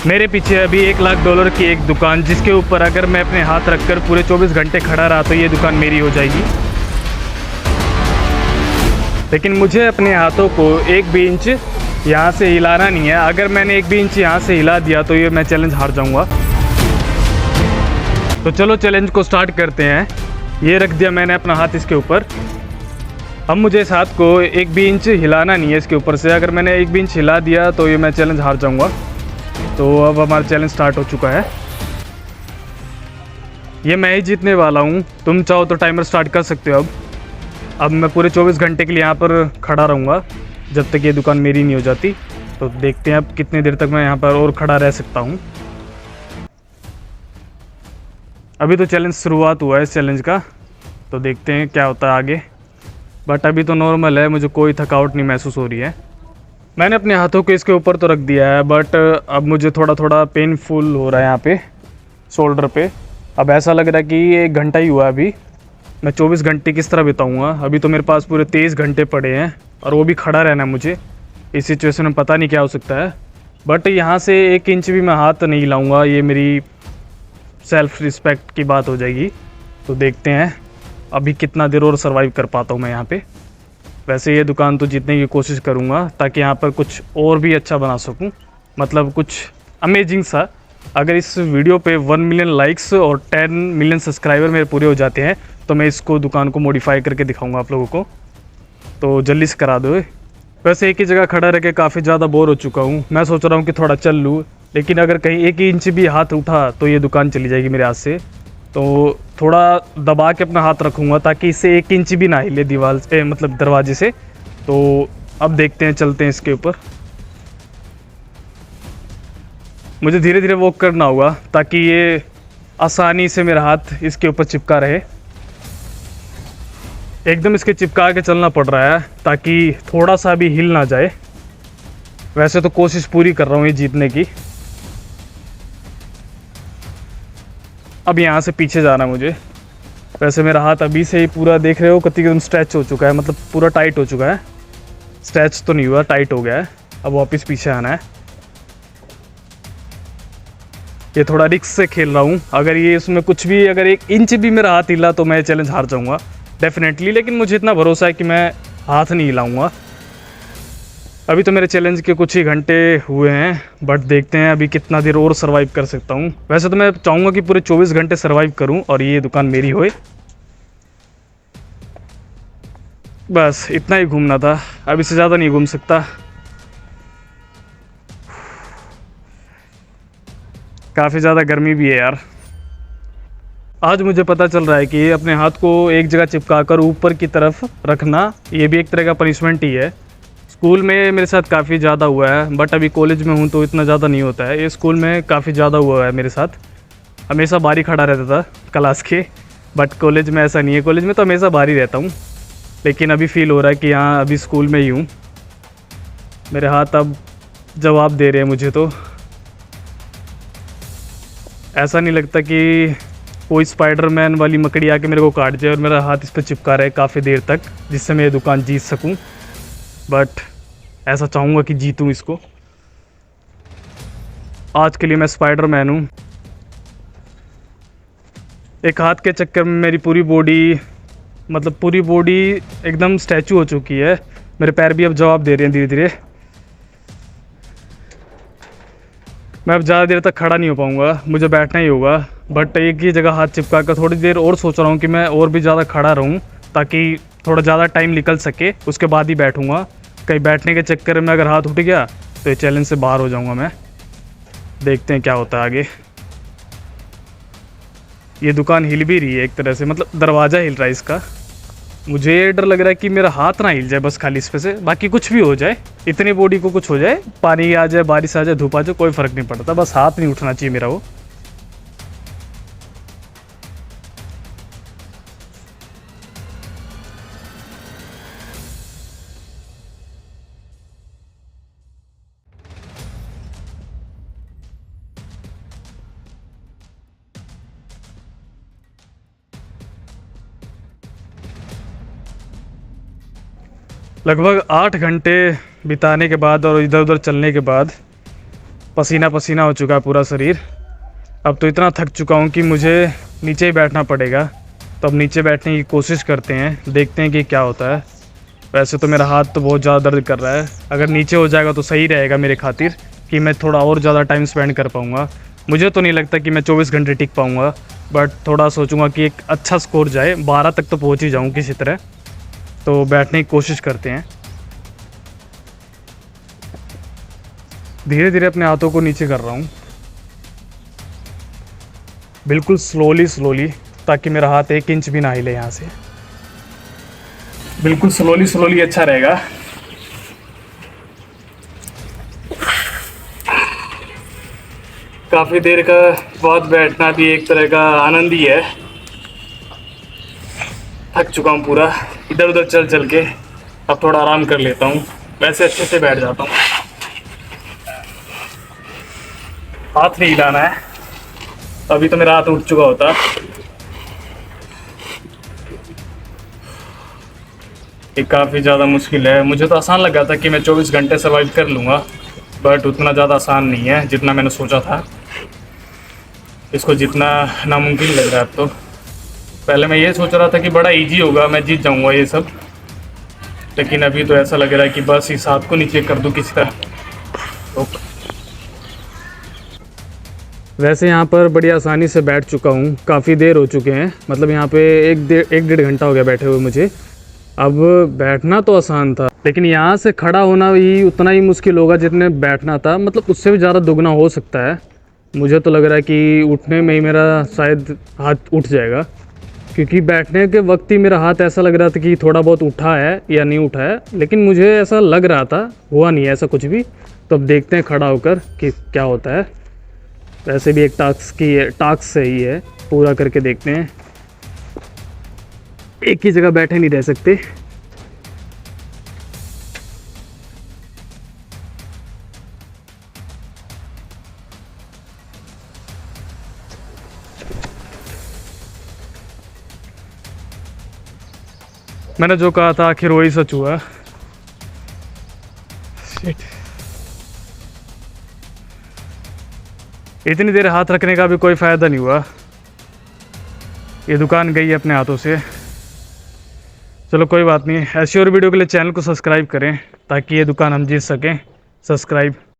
मेरे पीछे अभी $1 लाख की एक दुकान, जिसके ऊपर अगर मैं अपने हाथ रखकर पूरे 24 घंटे खड़ा रहा तो ये दुकान मेरी हो जाएगी। लेकिन मुझे अपने हाथों को एक भी इंच यहाँ से हिलाना नहीं है। अगर मैंने एक भी इंच यहाँ से हिला दिया तो ये मैं चैलेंज हार जाऊँगा। तो चलो चैलेंज को स्टार्ट करते हैं। ये रख दिया मैंने अपना हाथ इसके ऊपर। अब मुझे इस हाथ को एक भी इंच हिलाना नहीं है इसके ऊपर से। अगर मैंने एक भी इंच हिला दिया तो ये मैं चैलेंज हार जाऊँगा। तो अब हमारा चैलेंज स्टार्ट हो चुका है। ये मैं ही जीतने वाला हूँ। तुम चाहो तो टाइमर स्टार्ट कर सकते हो। अब मैं पूरे 24 घंटे के लिए यहाँ पर खड़ा रहूँगा जब तक ये दुकान मेरी नहीं हो जाती। तो देखते हैं अब कितनी देर तक मैं यहाँ पर और खड़ा रह सकता हूँ। अभी तो चैलेंज शुरुआत हुआ है इस चैलेंज का, तो देखते हैं क्या होता है आगे। बट अभी तो नॉर्मल है, मुझे कोई थकावट नहीं महसूस हो रही है। मैंने अपने हाथों को इसके ऊपर तो रख दिया है, बट अब मुझे थोड़ा थोड़ा पेनफुल हो रहा है यहाँ पे शोल्डर पे। अब ऐसा लग रहा है कि ये 1 घंटा ही हुआ। अभी मैं 24 घंटे किस तरह बिताऊँगा। अभी तो मेरे पास पूरे 23 घंटे पड़े हैं और वो भी खड़ा रहना है मुझे। इस सिचुएशन में पता नहीं क्या हो सकता है। बट यहाँ से 1 इंच भी मैं हाथ नहीं हिलाऊँगा, ये मेरी सेल्फ़ रिस्पेक्ट की बात हो जाएगी। तो देखते हैं अभी कितना देर और सर्वाइव कर पाता हूँ मैं यहाँ पे। वैसे ये दुकान तो जीतने की कोशिश करूँगा ताकि यहाँ पर कुछ और भी अच्छा बना सकूँ, मतलब कुछ अमेजिंग सा। अगर इस वीडियो पे 1 मिलियन लाइक्स और 10 मिलियन सब्सक्राइबर मेरे पूरे हो जाते हैं तो मैं इसको दुकान को मॉडिफाई करके दिखाऊँगा आप लोगों को। तो जल्दी से करा दो। वैसे एक ही जगह खड़ा रह के काफ़ी ज़्यादा बोर हो चुका हूँ। मैं सोच रहा हूँ कि थोड़ा चल लूँ, लेकिन अगर कहीं 1 इंच भी हाथ उठा तो ये दुकान चली जाएगी मेरे हाथ से। तो थोड़ा दबा के अपना हाथ रखूँगा ताकि इससे 1 इंच भी ना हिले दीवार से, मतलब दरवाजे से। तो अब देखते हैं, चलते हैं इसके ऊपर। मुझे धीरे धीरे वॉक करना होगा ताकि ये आसानी से मेरा हाथ इसके ऊपर चिपका रहे। एकदम इसके चिपका के चलना पड़ रहा है ताकि थोड़ा सा भी हिल ना जाए। वैसे तो कोशिश पूरी कर रहा हूँ ये जीतने की। अब यहाँ से पीछे जाना है मुझे। वैसे मेरा हाथ अभी से ही पूरा देख रहे हो कति एकदम स्ट्रेच हो चुका है, मतलब पूरा टाइट हो चुका है। स्ट्रेच तो नहीं हुआ, टाइट हो गया है। अब वापस पीछे आना है। ये थोड़ा रिस्क से खेल रहा हूँ। अगर ये इसमें कुछ भी, अगर 1 इंच भी मेरा हाथ हिला तो मैं चैलेंज हार जाऊँगा डेफिनेटली। लेकिन मुझे इतना भरोसा है कि मैं हाथ नहीं हिलाऊँगा। अभी तो मेरे चैलेंज के कुछ ही घंटे हुए हैं, बट देखते हैं अभी कितना देर और सर्वाइव कर सकता हूँ। वैसे तो मैं चाहूँगा कि पूरे 24 घंटे सर्वाइव करूँ और ये दुकान मेरी होए। बस इतना ही घूमना था, अब इससे ज़्यादा नहीं घूम सकता। काफ़ी ज़्यादा गर्मी भी है यार। आज मुझे पता चल रहा है कि अपने हाथ को एक जगह चिपका कर ऊपर की तरफ रखना, ये भी एक तरह का पनिशमेंट ही है। स्कूल में मेरे साथ काफ़ी ज़्यादा हुआ है, बट अभी कॉलेज में हूँ तो इतना ज़्यादा नहीं होता है। ये स्कूल में काफ़ी ज़्यादा हुआ है मेरे साथ। हमेशा बाहर ही खड़ा रहता था क्लास के, बट कॉलेज में ऐसा नहीं है। कॉलेज में तो हमेशा बाहर ही रहता हूँ, लेकिन अभी फील हो रहा है कि यहाँ अभी स्कूल में ही हूँ। मेरे हाथ अब जवाब दे रहे हैं मुझे। तो ऐसा नहीं लगता कि कोई स्पाइडरमैन वाली मकड़ी आके मेरे को काट जाए और मेरा हाथ इस पर चिपका रहे काफ़ी देर तक, जिससे मैं ये दुकान जीत सकूं। बट ऐसा चाहूँगा कि जीतूं इसको। आज के लिए मैं स्पाइडरमैन हूँ। एक हाथ के चक्कर में मेरी पूरी बॉडी, मतलब पूरी बॉडी एकदम स्टैचू हो चुकी है। मेरे पैर भी अब जवाब दे रहे हैं धीरे धीरे। मैं अब ज़्यादा देर तक खड़ा नहीं हो पाऊँगा, मुझे बैठना ही होगा। बट एक ही जगह हाथ चिपका कर थोड़ी देर और सोच रहा हूँ कि मैं और भी ज़्यादा खड़ा रहूँ ताकि थोड़ा ज़्यादा टाइम निकल सके, उसके बाद ही बैठूँगा। कहीं बैठने के चक्कर में अगर हाथ उठ गया तो ये चैलेंज से बाहर हो जाऊँगा मैं। देखते हैं क्या होता है आगे। ये दुकान हिल भी रही है एक तरह से, मतलब दरवाज़ा हिल रहा है इसका। मुझे ये डर लग रहा है कि मेरा हाथ ना हिल जाए बस खाली इस पे से, बाकी कुछ भी हो जाए, इतनी बॉडी को कुछ हो जाए, पानी आ जाए, बारिश आ जाए, धूप आ जाए, कोई फ़र्क नहीं पड़ता, बस हाथ नहीं उठना चाहिए मेरा वो। लगभग 8 घंटे बिताने के बाद और इधर उधर चलने के बाद पसीना पसीना हो चुका है पूरा शरीर। अब तो इतना थक चुका हूँ कि मुझे नीचे ही बैठना पड़ेगा। तो अब नीचे बैठने की कोशिश करते हैं, देखते हैं कि क्या होता है। वैसे तो मेरा हाथ तो बहुत ज़्यादा दर्द कर रहा है। अगर नीचे हो जाएगा तो सही रहेगा मेरे खातिर, कि मैं थोड़ा और ज़्यादा टाइम स्पेंड कर पाऊँगा। मुझे तो नहीं लगता कि मैं 24 घंटे टिक पाऊँगा, बट थोड़ा सोचूंगा कि एक अच्छा स्कोर जाए, 12 तक तो पहुँच ही जाऊँ किसी तरह। तो बैठने की कोशिश करते हैं। धीरे धीरे अपने हाथों को नीचे कर रहा हूँ, बिल्कुल स्लोली स्लोली, ताकि मेरा हाथ 1 इंच भी ना हिले यहाँ से। बिल्कुल स्लोली स्लोली अच्छा रहेगा। काफ़ी देर का बाद बैठना भी एक तरह का आनंद ही है। थक चुका हूँ पूरा इधर उधर चल चल के। अब थोड़ा आराम कर लेता हूँ, वैसे अच्छे से बैठ जाता हूँ। हाथ नहीं हिलाना है, अभी तो मेरा हाथ उठ चुका होता। ये काफ़ी ज़्यादा मुश्किल है। मुझे तो आसान लगा था कि मैं 24 घंटे सर्वाइव कर लूँगा, बट उतना ज़्यादा आसान नहीं है जितना मैंने सोचा था। इसको जितना नामुमकिन लग रहा है अब तो। पहले मैं ये सोच रहा था कि बड़ा इजी होगा, मैं जीत जाऊँगा ये सब, लेकिन अभी तो ऐसा लग रहा है कि बस इस हाथ को नीचे कर दूँ किसी तरह। तो वैसे यहाँ पर बड़ी आसानी से बैठ चुका हूँ, काफ़ी देर हो चुके हैं। मतलब यहाँ पे एक डेढ़ घंटा हो गया बैठे हुए मुझे। अब बैठना तो आसान था, लेकिन यहाँ से खड़ा होना ही उतना ही मुश्किल होगा जितने बैठना था। मतलब उससे भी ज़्यादा दुगना हो सकता है। मुझे तो लग रहा है कि उठने में ही मेरा शायद हाथ उठ जाएगा, क्योंकि बैठने के वक्त ही मेरा हाथ ऐसा लग रहा था कि थोड़ा बहुत उठा है या नहीं उठा है, लेकिन मुझे ऐसा लग रहा था, हुआ नहीं है ऐसा कुछ भी। तो अब देखते हैं खड़ा होकर कि क्या होता है। वैसे भी एक टास्क सही है, पूरा करके देखते हैं। एक ही जगह बैठे नहीं रह सकते। मैंने जो कहा था आखिर वही सच हुआ। शिट। इतनी देर हाथ रखने का भी कोई फ़ायदा नहीं हुआ, ये दुकान गई अपने हाथों से। चलो कोई बात नहीं, ऐसी और वीडियो के लिए चैनल को सब्सक्राइब करें ताकि ये दुकान हम जीत सकें। सब्सक्राइब।